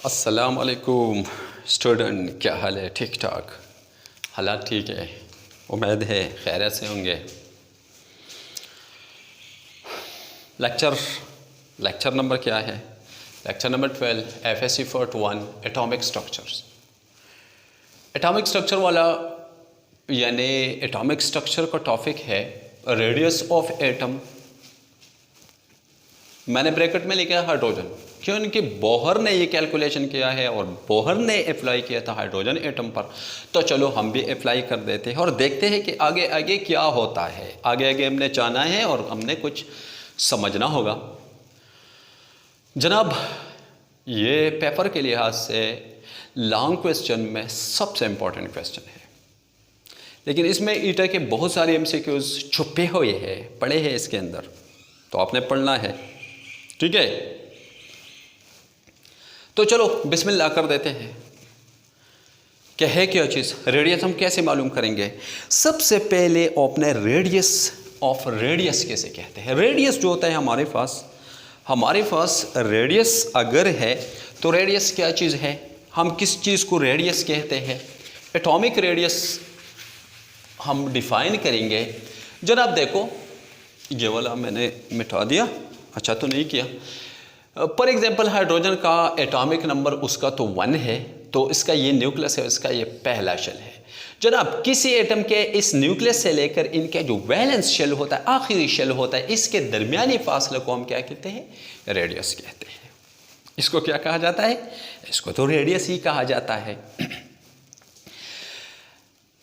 अस्सलाम वालेकुम स्टूडेंट, क्या हाल है? ठीक ठाक, हालात ठीक है, उम्मीद है खैरियत से होंगे। लेक्चर नंबर क्या है? Lecture number 12 FSC Part 1 atomic structures. Atomic structure वाला यानी एटॉमिक स्ट्रक्चर का टॉपिक है रेडियस ऑफ एटम। मैंने ब्रैकेट में लिखा है हाइड्रोजन, क्योंकि बोहर ने ये कैलकुलेशन किया है और बोहर ने अप्लाई किया था हाइड्रोजन एटम पर। तो चलो हम भी अप्लाई कर देते हैं और देखते हैं कि आगे आगे क्या होता है। आगे आगे हमने जाना है और हमने कुछ समझना होगा। जनाब, ये पेपर के लिहाज से लॉन्ग क्वेश्चन में सबसे इम्पोर्टेंट क्वेश्चन है, लेकिन इसमें ईटा के बहुत सारे MCQs छुपे हुए हैं, पड़े हैं इसके अंदर, तो आपने पढ़ना है, ठीक है? तो चलो बिस्मिल्लाह कर देते हैं। क्या है क्या चीज़? रेडियस हम कैसे मालूम करेंगे? सबसे पहले अपने रेडियस कैसे कहते हैं? रेडियस जो होता है हमारे पास रेडियस अगर है तो रेडियस क्या चीज़ है? हम किस चीज़ को रेडियस कहते हैं? एटॉमिक रेडियस हम डिफाइन करेंगे। जनाब देखो, ये वाला मैंने मिटा दिया, अच्छा तो नहीं किया। फॉर एग्जांपल हाइड्रोजन का एटॉमिक नंबर उसका तो 1 है, तो इसका ये न्यूक्लियस है, इसका ये पहला शेल है। जनाब किसी एटम के इस न्यूक्लियस से लेकर इनके जो वैलेंस शेल होता है, आखिरी शेल होता है, इसके दरमियानी फासले को हम क्या कहते हैं? रेडियस कहते हैं। इसको क्या कहा जाता है? इसको तो रेडियस ही कहा जाता है।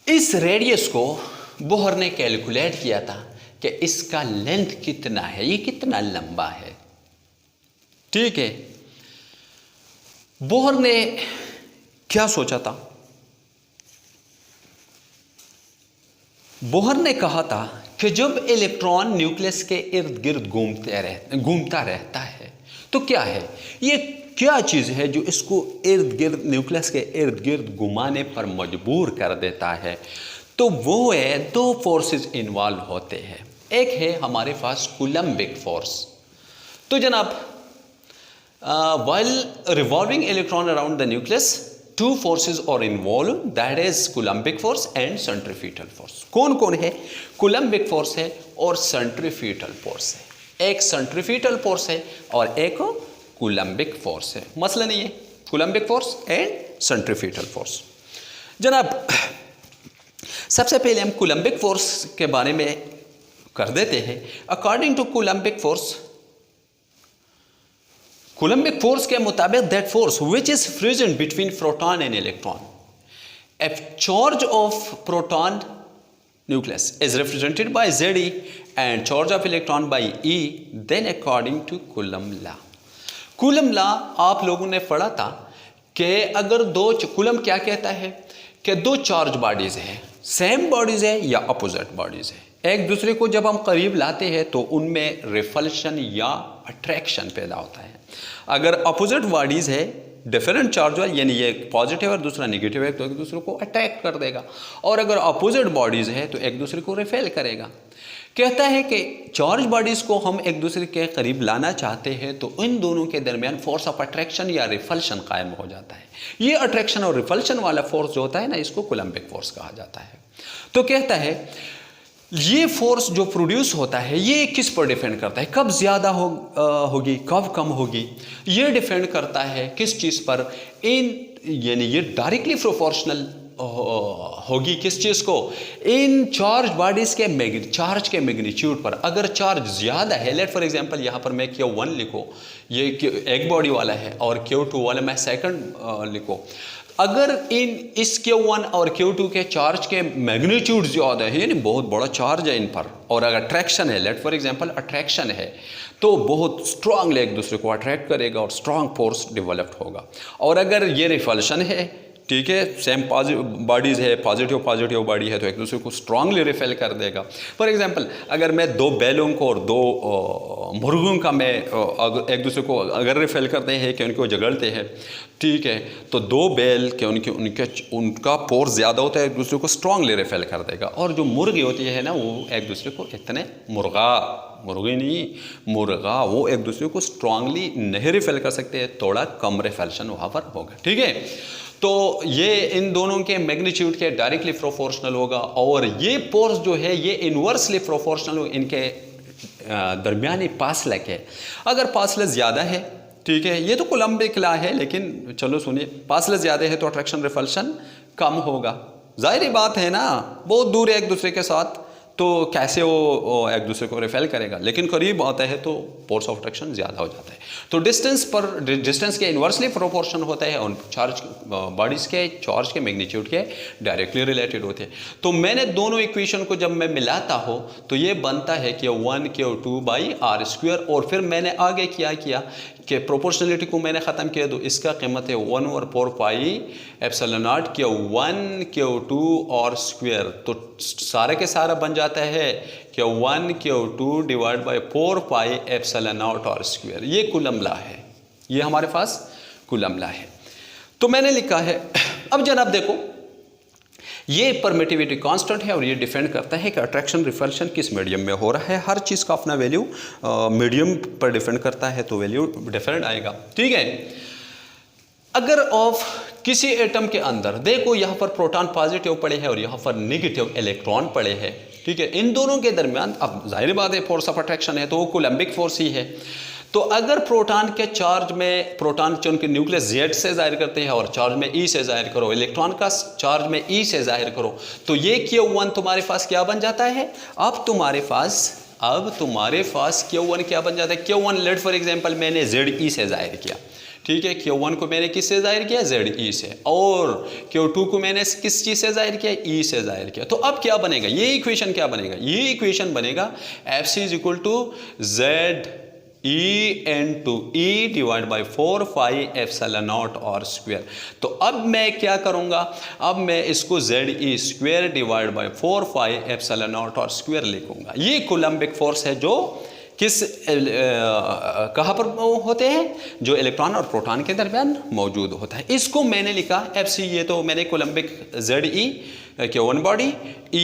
इस रेडियस को बोहर ने कैलकुलेट किया था कि इसका लेंथ कितना है, ये कितना लंबा है, ठीक है? बोहर ने क्या सोचा था? बोहर ने कहा था कि जब इलेक्ट्रॉन न्यूक्लियस के इर्द गिर्द घूमता रहता है तो क्या है, ये क्या चीज़ है जो इसको इर्द गिर्द न्यूक्लियस के इर्द गिर्द घुमाने पर मजबूर कर देता है? तो वो है, दो फोर्सेस इन्वॉल्व होते हैं। एक है हमारे पास कूलम्बिक फोर्स। तो जनाब while revolving electron around the nucleus, two forces are involved, that is Coulombic force and centrifugal force. कौन कौन है? Coulombic force है और centrifugal force है। एक centrifugal force है और एक Coulombic force है। मसला नहीं है, Coulombic force and centrifugal force। जनाब सबसे पहले हम Coulombic force के बारे में कर देते हैं। According to Coulombic force के मुताबिक that force which is present between proton and electron, if charge of proton nucleus is represented by Ze and charge of electron by E, then according to Coulomb law. Coulomb law आप लोगों ने पढ़ा था कि अगर Coulomb क्या कहता है कि दो चार्ज बॉडीज हैं, सेम बॉडीज है या अपोजिट बॉडीज है, एक दूसरे को जब हम करीब लाते हैं तो उनमें रिपल्शन या अट्रैक्शन पैदा होता है। अगर अपोजिट बॉडीज है, डिफरेंट चार्ज है, यानी ये पॉजिटिव और दूसरा नेगेटिव है, तो एक दूसरे को अट्रैक्ट कर देगा। और अगर अपोजिट बॉडीज है तो एक दूसरे को रिपेल करेगा। कहता है कि चार्ज बॉडीज को हम एक दूसरे के करीब लाना चाहते हैं तो इन दोनों के दरमियान फोर्स ऑफ अट्रैक्शन या रिपल्शन कायम हो जाता है। ये अट्रैक्शन और रिपल्शन वाला फोर्स जो होता है ना, इसको कूलम्बिक फोर्स कहा जाता है। तो कहता है ये फोर्स जो प्रोड्यूस होता है ये किस पर डिपेंड करता है? कब ज़्यादा होगी, कब कम होगी? ये डिपेंड करता है किस चीज़ पर? यानी ये डायरेक्टली प्रोपोर्शनल होगी किस चीज़ को? इन चार्ज बॉडीज़ के चार्ज के मैग्नीट्यूड पर। अगर चार्ज ज़्यादा है, लेट फॉर एग्जांपल यहाँ पर मैं Q1 लिखो, ये एक बॉडी वाला है, और Q2 वाला मैं सेकंड लिखो। अगर इस Q1 और Q2 के चार्ज के मैग्नीट्यूड ज़्यादा है, यानी बहुत बड़ा चार्ज है इन पर, और अगर अट्रैक्शन है, लेट फॉर एग्जांपल अट्रैक्शन है, तो बहुत स्ट्रांगली एक दूसरे को अट्रैक्ट करेगा और स्ट्रांग फोर्स डेवलप्ड होगा। और अगर ये रिपल्शन है ठीक है, सेम बॉडीज़ है, पॉजिटिव बॉडी है, तो एक दूसरे को स्ट्रांगली रिपेल कर देगा। फॉर एग्जांपल, अगर मैं दो बैलों को और दो मुर्गों का मैं एक दूसरे को अगर रिपेल करते हैं कि उनको झगड़ते हैं, ठीक है, तो दो बैल के उनका फोर्स ज़्यादा होता है, एक दूसरे को स्ट्रांगली रिपेल कर देगा। और जो मुर्गी होती है ना, वो एक दूसरे को इतने मुर्गी नहीं, मुर्गा, वो एक दूसरे को स्ट्रांगली नहीं रिपेल कर सकते हैं, थोड़ा कम रिपेल्शन वहाँ पर होगा। ठीक है, तो ये इन दोनों के मैग्नीट्यूड के डायरेक्टली प्रोपोर्शनल होगा, और ये फोर्स जो है ये इन्वर्सली प्रोपोर्शनल हो इनके दरमियानी फासले के। अगर फासला ज़्यादा है, ठीक है, ये तो कूलम्बिक लॉ है, लेकिन चलो सुनिए, फासला ज़्यादा है तो अट्रैक्शन रिपल्शन कम होगा। जाहिर बात है ना, बहुत दूर है एक दूसरे के साथ, तो कैसे वो एक दूसरे को रिपेल करेगा, लेकिन करीब आता है तो फोर्स ऑफ अट्रैक्शन ज़्यादा हो जाता है। तो डिस्टेंस के इन्वर्सली प्रोपोर्शन होता है, और चार्ज बॉडीज़ के चार्ज के मैग्नीट्यूड के डायरेक्टली रिलेटेड होते हैं। तो मैंने दोनों इक्वेशन को जब मैं मिलाता हूँ तो ये बनता है कि 1Q2/r², और फिर मैंने आगे क्या किया कि प्रोपोर्शनलिटी को मैंने ख़त्म किया, तो इसका कीमत है 1/4πε0 कि 1Q2r²। तो सारे के सारा बन जाता है कि 1Q2/4πε0r²। ये कूलम लॉ है, ये हमारे पास कूलम लॉ है। तो मैंने लिखा है, अब जनाब देखो, ये परमिटिविटी कांस्टेंट है और ये डिपेंड करता है कि अट्रैक्शन रिपल्शन किस मीडियम में हो रहा है। हर चीज़ का अपना वैल्यू मीडियम पर डिपेंड करता है, तो वैल्यू डिफरेंट आएगा। ठीक है, अगर ऑफ किसी एटम के अंदर देखो, यहाँ पर प्रोटॉन पॉजिटिव पड़े हैं और यहाँ पर नेगेटिव इलेक्ट्रॉन पड़े हैं, ठीक है, इन दोनों के दरमियान अब जाहिर बात है फोर्स ऑफ अट्रैक्शन है, तो वो कूलम्बिक फोर्स ही है। तो अगर प्रोटॉन के चार्ज में, प्रोटॉन चूंकि न्यूक्लियस Z से जाहिर करते हैं और चार्ज में E से जाहिर करो, इलेक्ट्रॉन का चार्ज में E से जाहिर करो, तो ये Q1 तुम्हारे पास क्या बन जाता है? अब तुम्हारे पास Q1 क्या बन जाता है? Q1 लेट फॉर एग्जांपल मैंने ZE से जाहिर किया, ठीक है, Q1 को मैंने किससे जाहिर किया? ZE से, और Q2 को मैंने किस चीज़ से जाहिर किया? E से जाहिर किया। तो अब क्या बनेगा? ये इक्वेशन क्या बनेगा? ये इक्वेशन बनेगा FC = ZE/4πε0r²। तो अब मैं क्या करूँगा? अब मैं इसको ZE²/4πε0r² लिखूँगा। ये कूलम्बिक फोर्स है जो कहाँ पर होते हैं? जो इलेक्ट्रॉन और प्रोटॉन के दरमियान मौजूद होता है। इसको मैंने लिखा FC, ये तो मैंने Coulombic ZE Q1 body, E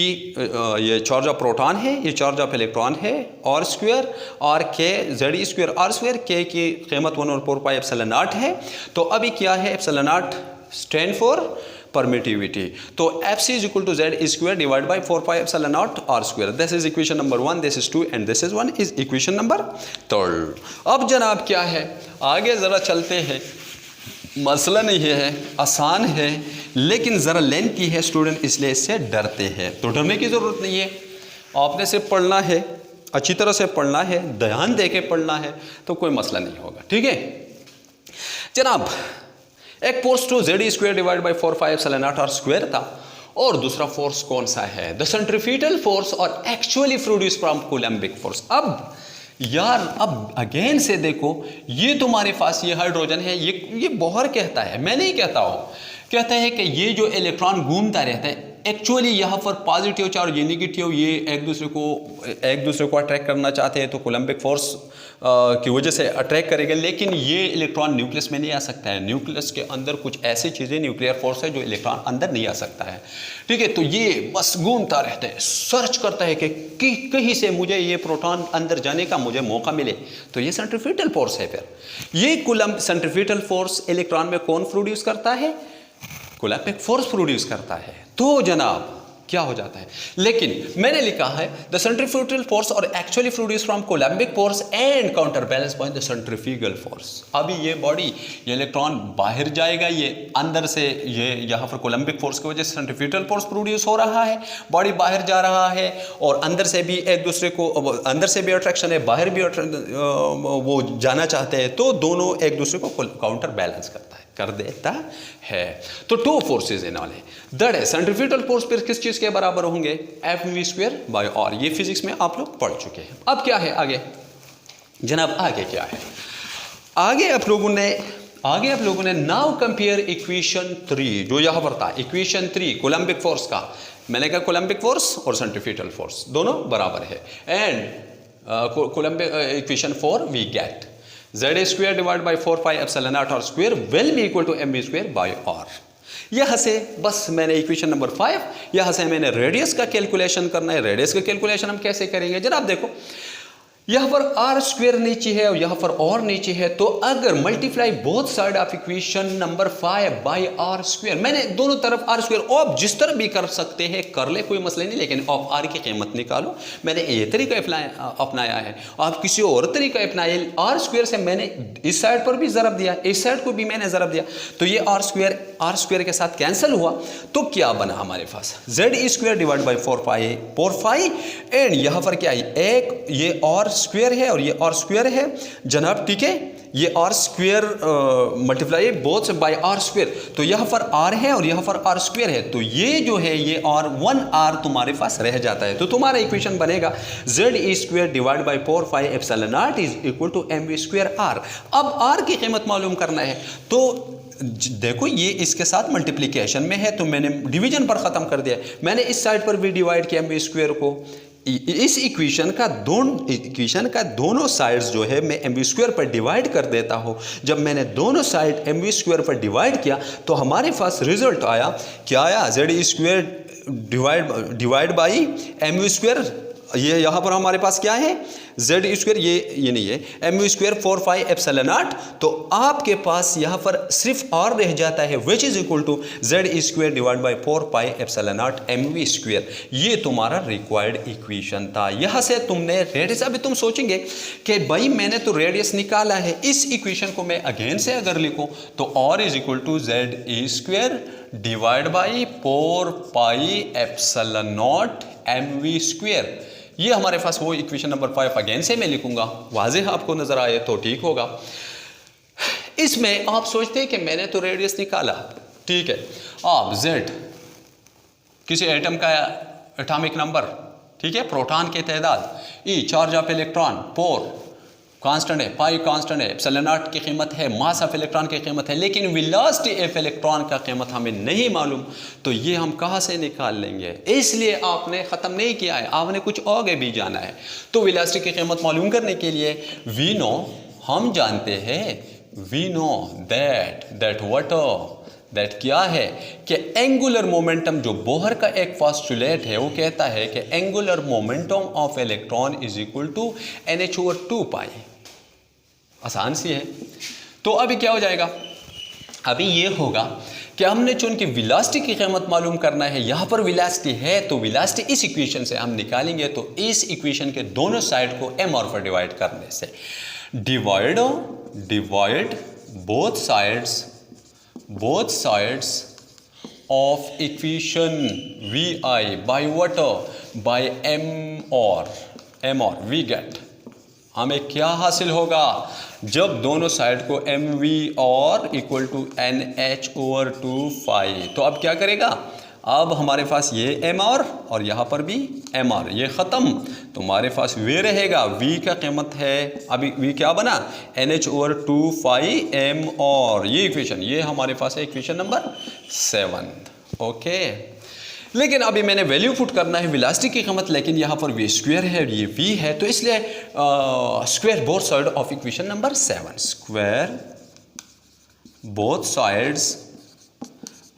ये चार्ज ऑफ प्रोटॉन है, ये चार्ज ऑफ इलेक्ट्रॉन है, R², और K ZE²R², K की कीमत 1/4πε0 है। तो अभी क्या है? ε0 स्टैंड फॉर परमिटिविटी। तो FC = ZE²/4πε0r²। This is equation number 1, this is 2 and this is 1 is equation number 3। अब जनाब क्या है, आगे ज़रा चलते हैं। मसला नहीं है, आसान है, लेकिन ज़रा लेंथी है स्टूडेंट, इसलिए इससे डरते हैं। तो डरने की ज़रूरत नहीं है, आपने सिर्फ पढ़ना है, अच्छी तरह से पढ़ना है, ध्यान दे के पढ़ना है, तो कोई मसला नहीं होगा। ठीक है जनाब, एक फोर्स तो ZE²/4πε0r² था, और दूसरा फोर्स कौन सा है? द सेंट्रीफ्यूगल फोर्स और actually produce from Coulombic force. अब यार, अब अगेन से देखो, ये तुम्हारे पास ये हाइड्रोजन है, ये बोहर कहता है, मैं नहीं कहता हूँ, कहता है कि ये जो इलेक्ट्रॉन घूमता रहता है, एक्चुअली यहाँ पर पॉजिटिव चार्ज, ये नेगेटिव, ये एक दूसरे को अट्रैक्ट करना चाहते हैं, तो कूलम्बिक फोर्स की वजह से अट्रैक्ट करेगा। लेकिन ये इलेक्ट्रॉन न्यूक्लियस में नहीं आ सकता है, न्यूक्लियस के अंदर कुछ ऐसी चीज़ें, न्यूक्लियर फोर्स है जो इलेक्ट्रॉन अंदर नहीं आ सकता है। ठीक है, तो ये बस घूमता रहता है, सर्च करता है कि कहीं से मुझे ये प्रोटॉन अंदर जाने का मुझे मौका मिले, तो ये सेंट्रीफ्यूगल फोर्स है। फिर ये सेंट्रीफ्यूगल फोर्स इलेक्ट्रॉन में कौन प्रोड्यूस करता है? कूलम्बिक फोर्स प्रोड्यूस करता है। तो जनाब क्या हो जाता है? लेकिन मैंने लिखा है द सेंट्रीफ्यूगल फोर्स और actually produce from Coulombic force and counter balance by the centrifugal force. अभी ये बॉडी, ये इलेक्ट्रॉन बाहर जाएगा, ये अंदर से, ये यहाँ पर कूलम्बिक फोर्स की वजह से सेंट्रीफ्यूगल फोर्स प्रोड्यूस हो रहा है, बॉडी बाहर जा रहा है, और अंदर से भी एक दूसरे को, अंदर से भी अट्रैक्शन है, बाहर भी वो जाना चाहते हैं, तो दोनों एक दूसरे को काउंटर बैलेंस कर देता है। तो टू फोर्सेज इन ऑल है। दैट है सेंट्रीफ्यूगल फोर्स फिर किस चीज़ के बराबर होंगे? FV²/r। ये फिजिक्स में आप लोग पढ़ चुके हैं। अब क्या है आगे जनाब? आगे क्या है? आगे आप लोगों ने आगे आप लोगों ने नाउ कंपेयर इक्वेशन 3 जो यहाँ पर था, इक्वेशन 3 कोलम्बिक फोर्स का। मैंने कहा कोलम्बिक फोर्स और सेंट्रीफ्यूगल फोर्स दोनों बराबर है। And coulombic equation 4 we get z square divide by 4 pi epsilon naught r square will be equal to mv square by r। यहाँ से बस मैंने इक्वेशन नंबर 5, यहाँ से मैंने रेडियस का कैलकुलेशन करना है। रेडियस का कैलकुलेशन हम कैसे करेंगे जनाब, देखो यहाँ पर आर स्क्वायर नीचे है और यहाँ पर और नीचे है, तो अगर multiply both side of equation number 5 by r square, मैंने दोनों तरफ आर स्क्वायर, आप जिस तरह भी कर सकते हैं कर ले, कोई मसला नहीं, लेकिन आप आर की कीमत निकालो। मैंने ये तरीका अपनाया है, आप किसी और तरीका अपनाए। आर स्क्वायर से मैंने इस साइड पर भी ज़रब दिया, इस साइड को भी मैंने ज़रब दिया, तो ये आर स्क्वायर के साथ कैंसिल हुआ, तो क्या बना हमारे पास Z square divide by 4 pi and यहाँ पर क्या है, एक ये और स्क्वायर है और ये और स्क्वायर है जनाब, ठीक है। ये r square multiply both by r square, तो यहाँ पर आर है और यहाँ पर आर स्क्वायर है, तो ये जो है ये आर 1 आर तुम्हारे पास रह जाता है। तो तुम्हारा इक्वेशन बनेगा z square divide by 4 pi epsilon naught is equal to mv square r. अब आर की कीमत मालूम करना है, तो देखो ये इसके साथ मल्टीप्लिकेशन में है, तो मैंने डिवीजन पर ख़त्म कर दिया। मैंने इस साइड पर भी डिवाइड किया mv स्क्वायर को। इस इक्वेशन का दोनों साइड्स जो है मैं mv स्क्वायर पर डिवाइड कर देता हूँ। जब मैंने दोनों साइड mv स्क्वायर पर डिवाइड किया तो हमारे पास रिजल्ट आया, क्या आया, Z square divide by mv square. ये यहाँ पर हमारे पास क्या है, जेड स्क्वायर, ये नहीं है, mv square 4 pi epsilon not, तो आपके पास यहाँ पर सिर्फ r रह जाता है, which is equal to z square divide by 4 pi epsilon naught mv square. ये तुम्हारा रिक्वायर्ड इक्वेशन था। यहाँ से तुमने रेडियस, अभी तुम सोचेंगे कि भाई मैंने तो रेडियस निकाला है, इस इक्वेशन को मैं अगेन से अगर लिखूँ तो r is equal to z square divide by 4 pi epsilon naught mv square. ये हमारे पास वो इक्वेशन नंबर 5 अगेन से मैं लिखूंगा, वाज़ेह आपको नजर आए तो ठीक होगा। इसमें आप सोचते हैं कि मैंने तो रेडियस निकाला, ठीक है, आप z किसी एटम का एटॉमिक नंबर, ठीक है, प्रोटॉन की तादाद, ई चार्ज ऑफ इलेक्ट्रॉन, 4 कांस्टेंट है, पाई कांस्टेंट है, एप्सिलॉन नॉट की कीमत है, मास ऑफ इलेक्ट्रॉन की कीमत है, लेकिन वेलोसिटी ऑफ इलेक्ट्रॉन का कीमत हमें नहीं मालूम, तो ये हम कहाँ से निकाल लेंगे। इसलिए आपने ख़त्म नहीं किया है, आपने कुछ आगे भी जाना है। तो वेलोसिटी की कीमत मालूम करने के लिए वी नो, हम जानते हैं, वी नो दैट दैट क्या है कि एंगुलर मोमेंटम, जो बोहर का एक पोस्टुलेट है, वो कहता है कि angular momentum of electron is equal to NH/2 pi. आसान सी है। तो अभी क्या हो जाएगा, अभी ये होगा कि हमने चूंकि वेलोसिटी की कीमत मालूम करना है, यहाँ पर वेलोसिटी है तो वेलोसिटी इस इक्वेशन से हम निकालेंगे, तो इस इक्वेशन के दोनों साइड को m और पर डिवाइड करने से divide both sides of equation vi by what, by m or we get, हमें क्या हासिल होगा जब दोनों साइड को mv और इक्वल टू NH/2 पाई। तो अब क्या करेगा, अब हमारे पास ये m और यहाँ पर भी m r, ये ख़त्म, तुम्हारे पास v रहेगा, v का कीमत है, अभी v क्या बना, NH/2 पाई m और, ये इक्वेशन, ये हमारे पास है इक्वेशन नंबर 7। ओके, लेकिन अभी मैंने वैल्यू पुट करना है वेलोसिटी की कीमत, लेकिन यहाँ पर v स्क्वायर है, ये v है, तो इसलिए square both side of equation number 7, square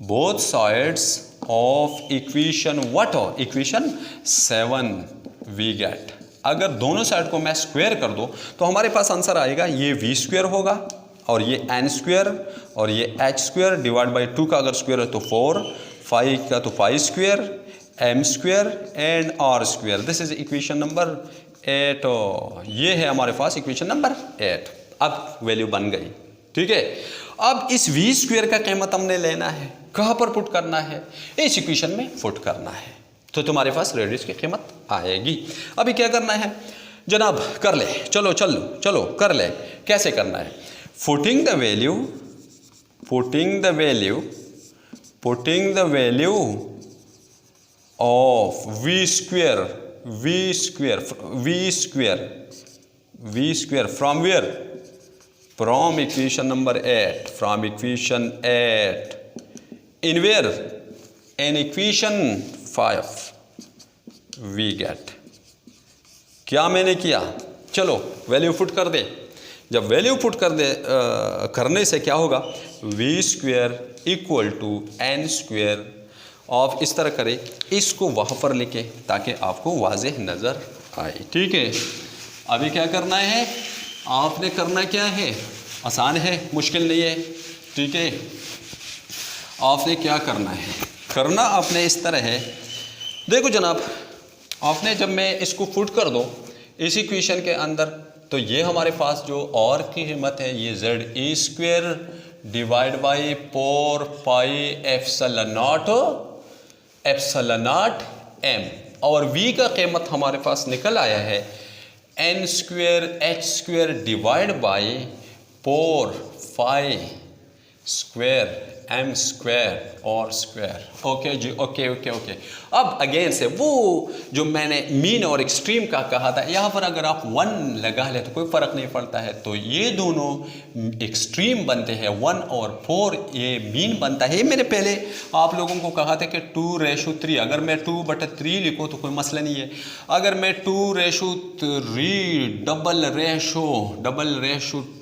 both sides of equation what, equation 7 we get. अगर दोनों साइड को मैं स्क्वायर कर दूं तो हमारे पास आंसर आएगा, ये v स्क्वायर होगा और ये n स्क्वायर और ये h स्क्वायर डिवाइड बाई 2 का अगर स्क्वायर है तो 4, 5 का तो 5 square, m square and r square. This is equation number 8। ये है हमारे पास इक्वेशन नंबर 8। अब वैल्यू बन गई, ठीक है। अब इस v स्क्वायर का कीमत हमने लेना है, कहाँ पर पुट करना है, इस इक्वेशन में पुट करना है, तो तुम्हारे पास रेडियस की कीमत आएगी। अभी क्या करना है जनाब, कर ले, चलो कर ले। कैसे करना है, putting the value of v square from where, from equation number 8, from equation 8 in where in equation 5 we get, क्या मैंने किया, चलो वैल्यू पुट कर दे। जब वैल्यू पुट कर दे करने से क्या होगा, v square equal to N square of, इस तरह करें, इसको वहाँ पर लिखे ताकि आपको वाज़ेह नज़र आए। ठीक है, अभी क्या करना है, आपने करना क्या है, आसान है, मुश्किल नहीं है। ठीक है, आपने क्या करना है, करना आपने इस तरह है, देखो जनाब, आपने जब मैं इसको पुट कर दो इस इक्वेशन के अंदर, तो ये हमारे पास जो और की कीमत है ये z E square divide by 4 pi epsilon naught m, और वी का कीमत हमारे पास निकल आया है n square h square divide by 4 pi square m square और स्क्वायर। ओके जी, ओके ओके ओके। अब अगेन से वो जो मैंने मीन और एक्सट्रीम का कहा था, यहाँ पर अगर आप 1 लगा ले तो कोई फ़र्क नहीं पड़ता है, तो ये दोनों एक्सट्रीम बनते हैं 1 और 4 ये मीन बनता है। ये मैंने पहले आप लोगों को कहा था कि 2:3, अगर मैं 2/3 लिखूँ तो कोई मसला नहीं है, अगर मैं 2:3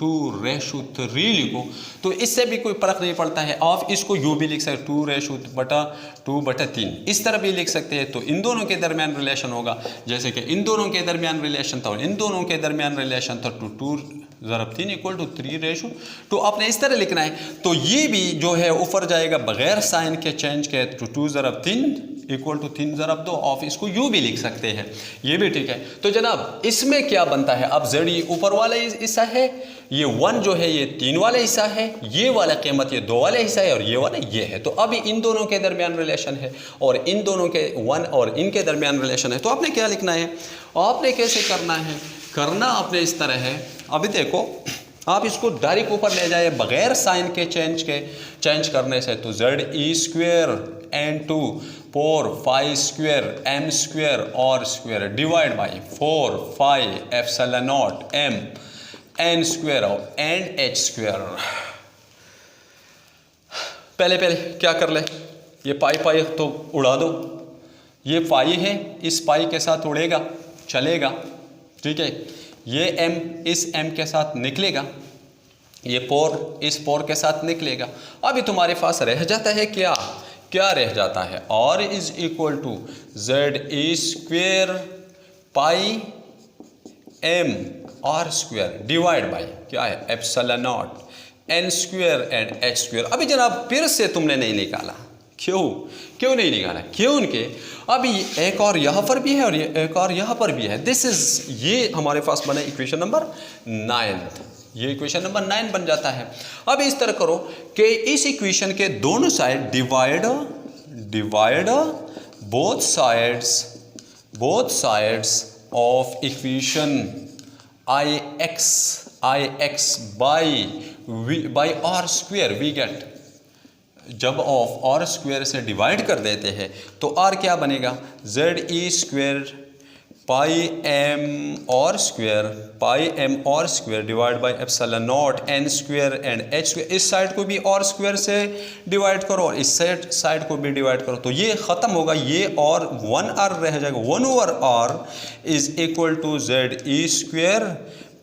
2:3 लिखूँ तो इससे भी कोई फ़र्क नहीं पड़ता है। आप इसको यूँ भी लिख सकते 2:2/3, इस तरह भी लिख सकते हैं। तो इन दोनों के दरमियान रिलेशन होगा, जैसे कि इन दोनों के दरमियान रिलेशन था और इन दोनों के दरमियान रिलेशन था 2/3 इक्वल टू 3:2। आपने इस तरह लिखना है। तो ये भी जो है ऊपर जाएगा बगैर साइन के चेंज के, तो 2/3 इक्वल टू 3/2। आप इसको यूँ भी लिख सकते हैं, ये भी ठीक है। तो जनाब इसमें क्या बनता है, अब जेड ये ऊपर वाला हिस्सा है, ये 1 जो है ये 3 वाला हिस्सा है, ये वाला कीमत ये 2 वाला हिस्सा है और ये वाला ये है। तो अभी इन दोनों के दरमियान रिलेशन है और इन दोनों के 1 और इनके दरमियान रिलेशन है। तो आपने क्या लिखना है, आपने कैसे करना है, करना आपने इस तरह है। अभी देखो आप इसको डायरेक्ट ऊपर ले जाए बगैर साइन के चेंज करने से, तो जेड ई square N 2 4 5 square M square और square divide by 4 5 epsilon naught M N square and H square. पहले क्या कर ले, ये पाई तो उड़ा दो, ये पाई है इस पाई के साथ उड़ेगा चलेगा, ठीक है। ये m इस m के साथ निकलेगा, ये 4 इस 4 के साथ निकलेगा। अभी तुम्हारे पास रह जाता है क्या रह जाता है, r is equal to Z E square pi m r square divide by क्या है epsilon naught n square and h square. अभी जनाब फिर से तुमने नहीं निकाला, क्यों नहीं निकाला, क्यों उनके अभी एक और यहाँ पर भी है और ये एक और यहाँ पर भी है। ये हमारे पास बना इक्वेशन नंबर 9, ये इक्वेशन नंबर 9 बन जाता है। अब इस तरह करो कि इस इक्वेशन के दोनों side divide both sides of equation ix by r square we get. जब ऑफ और स्क्वेयर से डिवाइड कर देते हैं तो r क्या बनेगा, जेड ई स्क्वेयर पाई एम और square divide by epsilon naught N square and H square. इस साइड को भी और स्क्वेयर से डिवाइड करो और इस साइड को भी डिवाइड करो, तो ये ख़त्म होगा, ये और 1r रह जाएगा। 1/r is equal to Z E square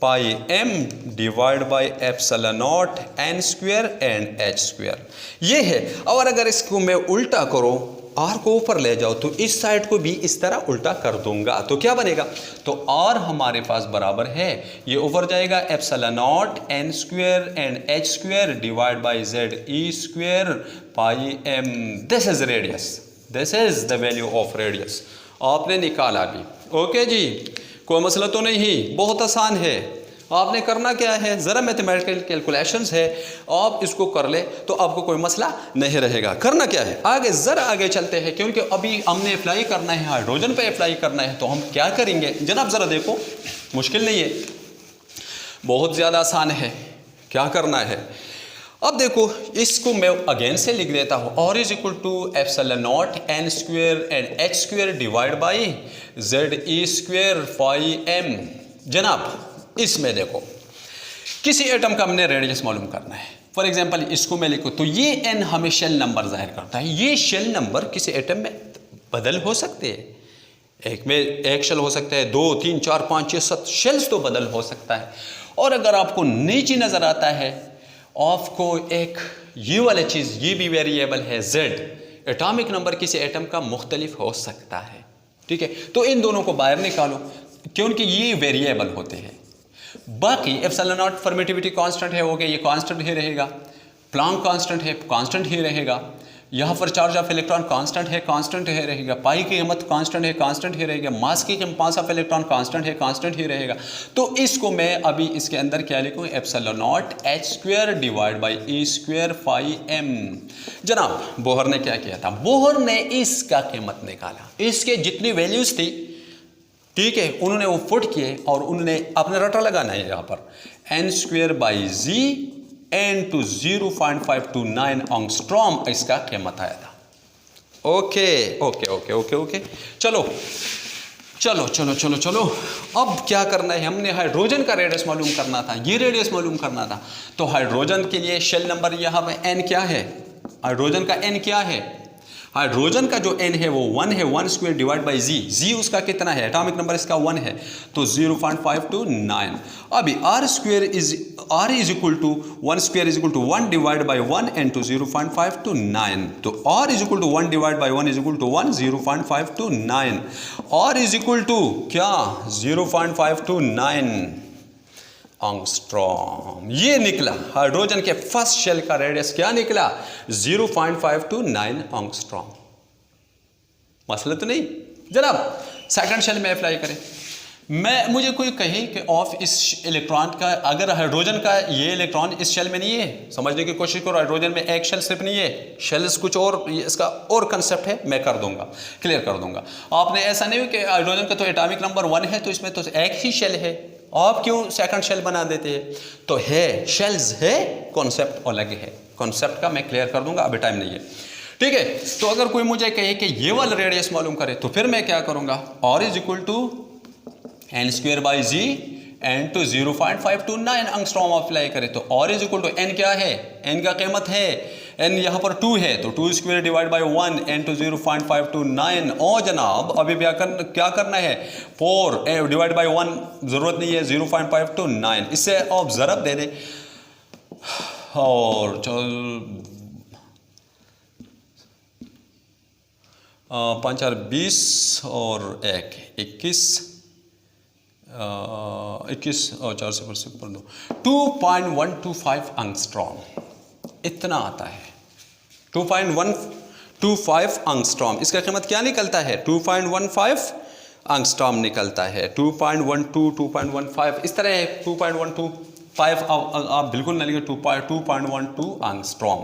pi m divide by epsilon naught n square and h square, ये है। और अगर इसको मैं उल्टा करो, r को ऊपर ले जाओ तो इस साइड को भी इस तरह उल्टा कर दूंगा, तो क्या बनेगा, तो r हमारे पास बराबर है, ये ऊपर जाएगा epsilon naught n square and h square divide by Z E square pi m। This is radius, this is the value of radius. आपने निकाला भी, ओके जी, कोई मसला तो नहीं, बहुत आसान है। आपने करना क्या है, ज़रा मैथमेटिकल कैलकुलेशंस है, आप इसको कर ले तो आपको कोई मसला नहीं रहेगा। करना क्या है, ज़रा आगे चलते हैं, क्योंकि अभी हमने अप्लाई करना है, हाइड्रोजन पे अप्लाई करना है। तो हम क्या करेंगे जनाब, ज़रा देखो, मुश्किल नहीं है, बहुत ज़्यादा आसान है। क्या करना है, अब देखो इसको मैं अगेन से लिख देता हूँ, और is equal to epsilon naught N square and H square divide by Z E square pi M. जनाब इसमें देखो, किसी एटम का हमने रेडियस मालूम करना है, फॉर एग्जांपल इसको मैं लिखूँ तो ये n हमें शेल नंबर जाहिर करता है। ये शेल नंबर किसी एटम में बदल हो सकते हैं, एक में एक शेल हो सकता है, 2 3 4 5 6 7 शेल्स तो बदल हो सकता है। और अगर आपको नीचे नज़र आता है आपको एक ये वाली चीज़, ये भी वेरिएबल है z, एटॉमिक नंबर किसी एटम का मुख्तलिफ हो सकता है, ठीक है। तो इन दोनों को बाहर निकालो क्योंकि ये वेरिएबल होते हैं। बाकी एप्सिलॉन नॉट परमिटिविटी कांस्टेंट है, हो गया, ये कांस्टेंट ही रहेगा। प्लैंक कांस्टेंट है, कांस्टेंट ही रहेगा। यहाँ पर चार्ज ऑफ इलेक्ट्रॉन कांस्टेंट है, कांस्टेंट ही रहेगा। पाई की कीमत कांस्टेंट है, कांस्टेंट ही रहेगा। मास की मास ऑफ इलेक्ट्रॉन कांस्टेंट है, कांस्टेंट ही रहेगा। तो इसको मैं अभी इसके अंदर क्या लिखूँ, epsilon naught h² divide by e² pi m। जनाब बोहर ने क्या किया था, बोहर ने इसका कीमत निकाला, इसके जितनी वैल्यूज थी, ठीक है, उन्होंने वो पुट किए और उन्होंने अपना रटा लगाना है यहाँ पर n² by z n to 0.529 angstrom इसका कीमत आया था। Okay okay okay okay okay चलो चलो चलो चलो चलो अब क्या करना है, हमने हाइड्रोजन का रेडियस मालूम करना था, ये रेडियस मालूम करना था। तो हाइड्रोजन के लिए शेल नंबर यहाँ पे n क्या है, हाइड्रोजन का n क्या है, हाइड्रोजन का जो n है वो 1 है, 1² डिवाइड बाई z उसका कितना है, एटॉमिक नंबर इसका 1 है, तो 0.529। अभी r is equal to 1² is equal to 1 divide by 1 into 0.529। तो r is equal to 1 divide by 1 is equal to 1, 0.529। r is equal to क्या, 0.529 एंगस्ट्रॉम। ये निकला हाइड्रोजन के फर्स्ट शेल का रेडियस, क्या निकला, 0.529 एंगस्ट्रॉम। मसला तो नहीं जनाब। सेकंड शेल में अप्लाई करें, मुझे कोई कहे कि ऑफ इस इलेक्ट्रॉन का, अगर हाइड्रोजन का ये इलेक्ट्रॉन इस शेल में नहीं है, समझने की कोशिश करो, हाइड्रोजन में एक शेल सिर्फ नहीं है, शेल्स कुछ और, इसका और कंसेप्ट है, मैं कर दूंगा, क्लियर कर दूंगा। आपने ऐसा नहीं हो कि हाइड्रोजन का तो एटॉमिक नंबर 1 है तो इसमें तो एक ही शेल है, आप क्यों सेकंड शेल बना देते हैं, तो है, शेल्स है, कॉन्सेप्ट अलग है, कॉन्सेप्ट का मैं क्लियर कर दूंगा, अभी टाइम नहीं है, ठीक है। तो अगर कोई मुझे कहे कि ये वाला रेडियस मालूम करे तो फिर मैं क्या करूंगा, r is equal to n² by z n to 0.529 angstrom apply करें तो r is equal to n क्या है, n का कीमत है, n यहाँ पर 2 है तो 2² डिवाइड बाई 1 n टू 0.529। और जनाब अभी क्या करना है, 4 डिवाइड बाई 1 ज़रूरत नहीं है, 0.529, इससे आप ज़रब दे दें और चल 5 और 20 और 1 21 और 4 से पर 2 2.125 एंगस्ट्रॉम इतना आता है, 2.125 एंगस्ट्रॉम। इसका कीमत क्या निकलता है, 2.15 एंगस्ट्रॉम निकलता है, 2.12 2.15 इस तरह है, 2.125 आप बिल्कुल ना लिखे, 2.12 एंगस्ट्रॉम।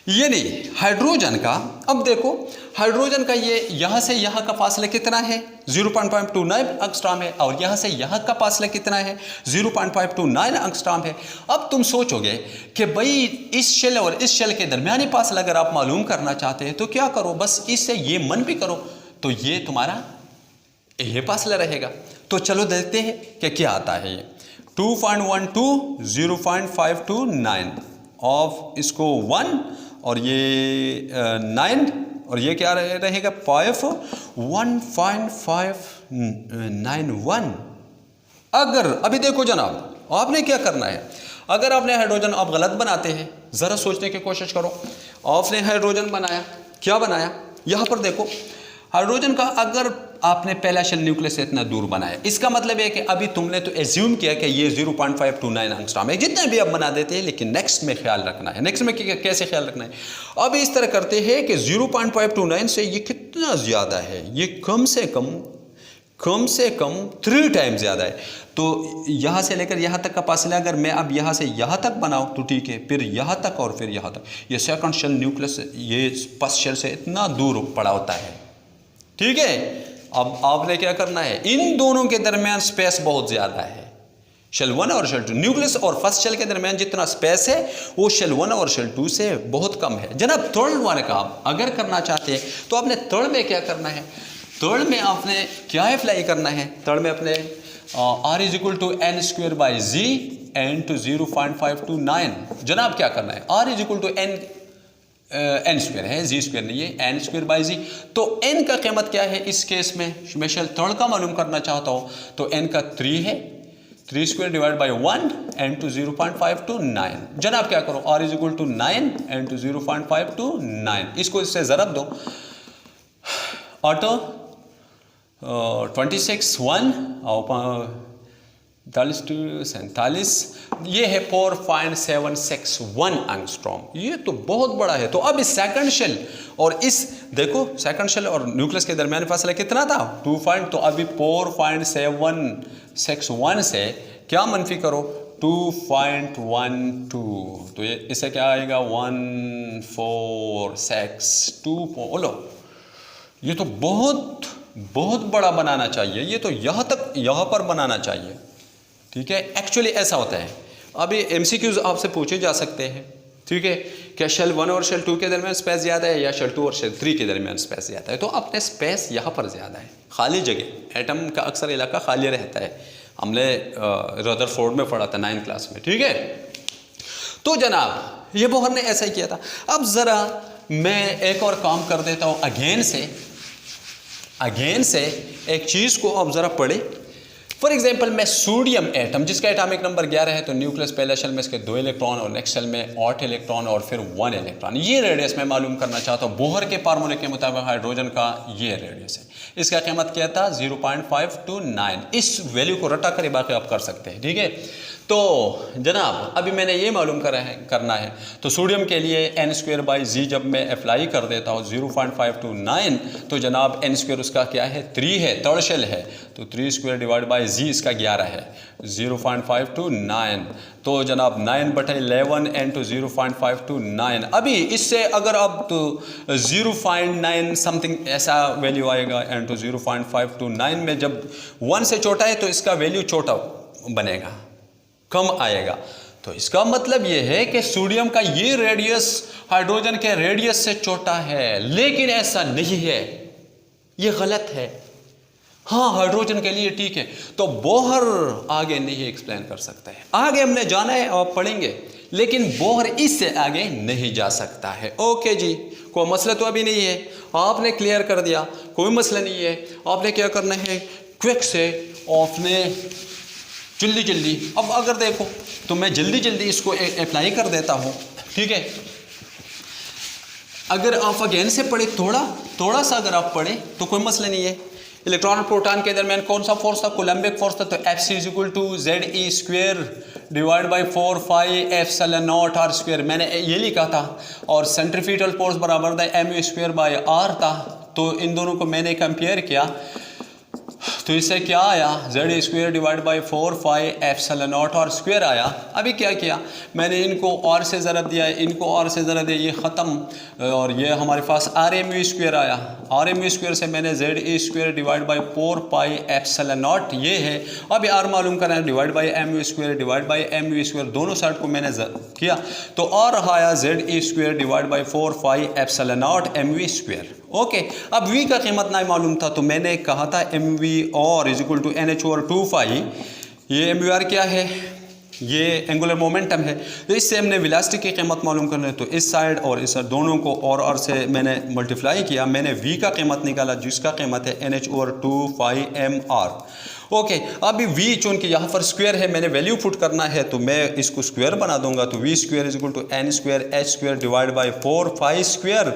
ये नहीं हाइड्रोजन का, अब देखो हाइड्रोजन का ये यहाँ से यहाँ का फासला कितना है, 0.529 एंगस्ट्रॉम है, और यहाँ से यहाँ का फासला कितना है, 0.529 एंगस्ट्रॉम है। अब तुम सोचोगे कि भाई इस शेल और इस शेल के दरमियानी फासला अगर आप मालूम करना चाहते हैं तो क्या करो, बस इससे ये मन भी करो तो ये तुम्हारा ये फासला रहेगा। तो चलो देखते हैं कि क्या आता है ये 2.12 0.529 ऑफ इसको 1 और ये 9 और ये क्या रहेगा 5 1.591। अगर अभी देखो जनाब आपने क्या करना है, अगर आपने हाइड्रोजन आप गलत बनाते हैं, ज़रा सोचने की कोशिश करो, आपने हाइड्रोजन बनाया, क्या बनाया, यहाँ पर देखो हाइड्रोजन का अगर आपने पहला शेल न्यूक्लियस से इतना दूर बनाया, इसका मतलब है कि अभी तुमने तो एज्यूम किया कि ये 0.529 एंगस्ट्रॉम है, जितने भी अब बना देते हैं, लेकिन नेक्स्ट में ख्याल रखना है, नेक्स्ट में कैसे ख्याल रखना है। अब इस तरह करते हैं कि 0.529 से ये कितना ज़्यादा है, ये कम से कम 3 टाइम ज़्यादा है। तो यहाँ से लेकर यहाँ तक का फासला अगर मैं अब यहाँ से यहाँ तक बनाऊँ तो ठीक है, फिर यहाँ तक और फिर यहाँ तक, ये सेकंड शेल न्यूक्लियस ये फर्स्ट शेल से इतना दूर पड़ा होता है, ठीक है। अब आपने क्या करना है, इन दोनों के दरमियान स्पेस बहुत ज़्यादा है, शेल 1 और शेल 2, न्यूक्लियस और फर्स्ट शेल के दरमियान जितना स्पेस है वो शेल 1 और शेल 2 से बहुत कम है। जनाब थर्ड वन का आप अगर करना चाहते हैं तो आपने थर्ड में क्या करना है, थर्ड में आपने क्या अप्लाई करना है, थर्ड में अपने r is equal to N square by G N to 0.529। जनाब क्या करना है, r is equal to N square है, जी स्क्वेयर नहीं है, एन स्क्वेयर बाई जी। तो एन का कीमत क्या है इस केस में, मैं तड़का मालूम करना चाहता हूँ, तो एन का 3 है, 3 square divide by 1 N to 0.529। जनाब क्या करो, r is equal to 9 N to 0.529, इसको इससे ज़रब दो, ऑटो 26 1 और 47, ये है 4.761 एंगस्ट्रॉम, ये तो बहुत बड़ा है। तो अब इस सेकंड शेल और इस देखो सेकंड शेल और न्यूक्लियस के दरमियान फासला कितना था 2 पॉइंट, तो अभी 4.761 से क्या मनफी करो 2.12, तो ये इससे क्या आएगा 1.462 बोलो, ये तो बहुत बहुत बड़ा बनाना चाहिए, ये तो यहाँ पर बनाना चाहिए, ठीक है। एक्चुअली ऐसा होता है, अभी MCQs आपसे पूछे जा सकते हैं, ठीक है, क्या शेल 1 और शेल 2 के दरमियान स्पेस ज़्यादा है या शेल 2 और शेल 3 के दरमियान स्पेस ज़्यादा है, तो अपने स्पेस यहाँ पर ज़्यादा है, खाली जगह, एटम का अक्सर इलाका खाली रहता है, हमने रदरफोर्ड में पढ़ा था 9th क्लास में, ठीक है। तो जनाब ये बोहर ने ऐसा ही किया था। अब ज़रा मैं एक और काम कर देता हूँ, अगेन से एक चीज़ को आप ज़रा पढ़े। फॉर एग्जांपल मैं सोडियम एटम जिसका एटॉमिक नंबर 11 है, तो न्यूक्लियस पहले शेल में इसके 2 इलेक्ट्रॉन और नेक्स्ट शेल में 8 इलेक्ट्रॉन और फिर 1 इलेक्ट्रॉन, ये रेडियस मैं मालूम करना चाहता हूँ। बोहर के फार्मूले के मुताबिक हाइड्रोजन का ये रेडियस है, इसका कीमत क्या था 0.529, इस वैल्यू को रटा कर बाकी आप कर सकते हैं, ठीक है। तो जनाब अभी मैंने ये मालूम करना है, तो सोडियम के लिए एन स्क्वेयर बाई जी जब मैं अप्लाई कर देता हूँ 0.529, तो जनाब एन स्क्वेयर उसका क्या है 3 है, थर्ड शेल है, तो 3 स्क्वेयर डिवाइड बाई जी इसका 11 है 0.529, तो जनाब 9/11 एन टू 0.529। अभी इससे अगर अब तो 0.9 समथिंग ऐसा वैल्यू आएगा एन टू 0.529 में, जब 1 से छोटा है तो इसका वैल्यू छोटा बनेगा, कम आएगा। तो इसका मतलब यह है कि सोडियम का ये रेडियस हाइड्रोजन के रेडियस से छोटा है, लेकिन ऐसा नहीं है, ये गलत है। हाँ हाइड्रोजन के लिए ठीक है, तो बोहर आगे नहीं एक्सप्लेन कर सकता है, आगे हमने जाना है और पढ़ेंगे, लेकिन बोहर इससे आगे नहीं जा सकता है। ओके जी, कोई मसला तो अभी नहीं है, आपने क्लियर कर दिया, कोई मसला नहीं है। आपने क्या करना है क्विक से, आपने जल्दी अब अगर देखो तो मैं जल्दी इसको अप्लाई कर देता हूँ, ठीक है। अगर आप अगेन से पढ़े थोड़ा सा अगर आप पढ़े तो कोई मसला नहीं है। इलेक्ट्रॉन और प्रोटॉन के दरमियान कौन सा फोर्स था, कोलम्बिक फोर्स था, तो Fc is equal to ZE square divide by 4πε0r², मैंने ये लिखा था, और सेंट्रीफ्यूगल फोर्स बराबर था mu स्क्वेयर बाई r था। तो इन दोनों को मैंने कंपेयर किया, तो इससे क्या आया ZE square divide by 4πε0r² आया। अभी क्या किया मैंने, इनको और से ज़रब दिया, इनको और से ज़रब दिया, ये ख़त्म, और ये हमारे पास RMU स्क्वेयर आया। RMU स्क्वेयर से मैंने ZE स्क्वेयर डिवाइड बाई 4πε0 ये है। अभी R मालूम करना है, divide by MU square divide by MU square, दोनों साइड को मैंने किया, तो और आया ZE square divide by 4πε0 MV square. Okay, अब V का कीमत ना मालूम था, तो मैंने कहा था MV और is equal to NH over 2π। ये MVR क्या है, ये एंगुलर मोमेंटम है, तो इससे हमने वेलोसिटी की कीमत मालूम करना है, तो इस साइड और इस साइड दोनों को और से मैंने मल्टीप्लाई किया, मैंने V का कीमत निकाला जिसका कीमत है NH ओवर 2πmr। ओके, अभी V चूँकि यहाँ पर स्क्वायर है, मैंने वैल्यू पुट करना है, तो मैं इसको स्क्वायर बना दूंगा, तो V square is equal to N square H square divide by 4π square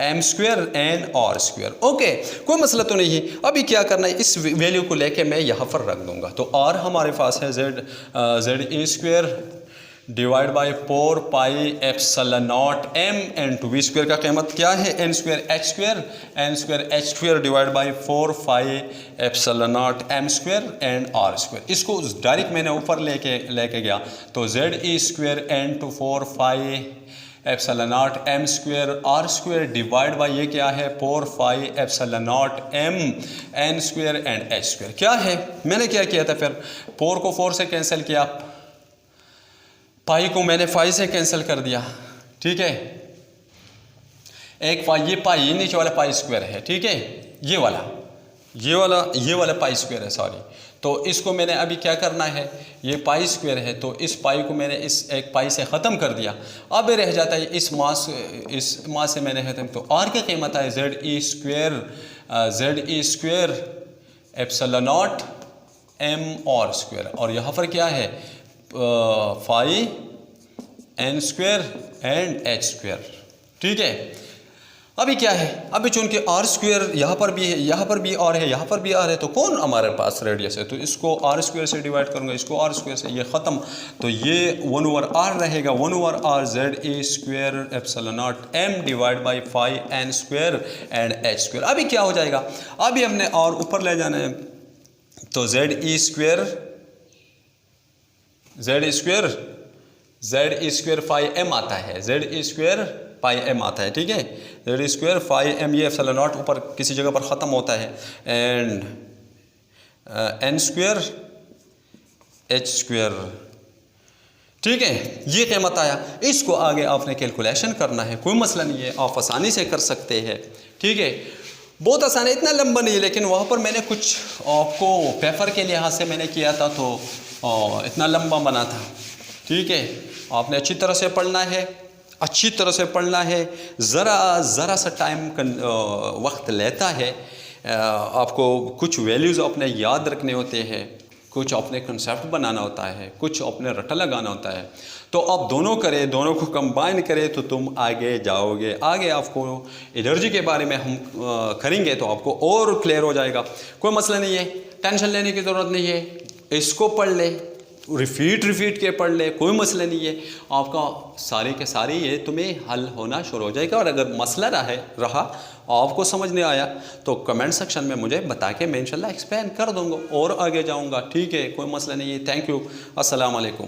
M square N R square. Okay, कोई मसला तो नहीं है। अभी क्या करना है, इस वैल्यू को लेके मैं यहाँ पर रख दूंगा, तो R हमारे पास है ZE square divide by 4πε0 M into V square का कीमत क्या है N square H square divide by 4πε0 M square and R square. इसको डायरेक्ट मैंने ऊपर लेके गया, तो ZE square N to 4πε0 M square R square divide by ये क्या है 4πε0 M N square and H square. क्या है, मैंने क्या किया था, फिर 4 को 4 से कैंसिल किया, पाई को मैंने 5 से कैंसिल कर दिया, ठीक है। एक पाई, ये पाई नीचे वाला पाई स्क्वायर है, ठीक है, ये वाला पाई स्क्वायर है, सॉरी। तो इसको मैंने अभी क्या करना है, ये पाई स्क्वायर है तो इस पाई को मैंने इस एक पाई से ख़त्म कर दिया। अब रह जाता है इस मास से मैंने ख़त्म, तो आर की कीमत है Z E square epsilon naught M R square, और यहाँ पर क्या है pi N square and H square. ठीक है, अभी क्या है, अभी चूंकि आर स्क्वायर यहाँ पर भी है, यहाँ पर भी आर है, यहाँ पर भी आर है, तो कौन हमारे पास रेडियस है, तो इसको आर स्क्वायर से डिवाइड करूँगा, इसको आर स्क्वायर से, ये ख़त्म, तो ये 1/r रहेगा, 1/r Z A square epsilon naught M divide by pi N square and H square. अभी क्या हो जाएगा, अभी हमने और ऊपर ले जाना है, तो Z E square pi M आता है, Z E square pi M आता है। ठीक है, जेड स्क्वायर फाई एम, ये एप्सिलॉन नॉट ऊपर किसी जगह पर ख़त्म होता है, and N square H square. ठीक है, ये कीमत आया, इसको आगे आपने कैलकुलेशन करना है, कोई मसला नहीं है, आप आसानी से कर सकते हैं। ठीक है, बहुत आसान है, इतना लंबा नहीं है, लेकिन वहाँ पर मैंने कुछ आपको पेपर के लिहाज से मैंने किया था तो इतना लंबा बना था। ठीक है, आपने अच्छी तरह से पढ़ना है, अच्छी तरह से पढ़ना है, ज़रा सा टाइम वक्त लेता है, आपको कुछ वैल्यूज़ अपने याद रखने होते हैं, कुछ अपने कंसेप्ट बनाना होता है, कुछ अपने रटा लगाना होता है, तो आप दोनों करें, दोनों को कंबाइन करें तो तुम आगे जाओगे। आगे आपको एनर्जी के बारे में हम करेंगे तो आपको और क्लियर हो जाएगा, कोई मसला नहीं है, टेंशन लेने की ज़रूरत नहीं है, इसको पढ़ ले, रिपीट के पढ़ ले, कोई मसला नहीं है, आपका सारे के सारे ये तुम्हें हल होना शुरू हो जाएगा। और अगर मसला रहा आपको समझ नहीं आया तो कमेंट सेक्शन में मुझे बता के मैं इंशाल्लाह एक्सप्लेन कर दूंगा और आगे जाऊंगा। ठीक है, कोई मसला नहीं है। थैंक यू, अस्सलाम वालेकुम।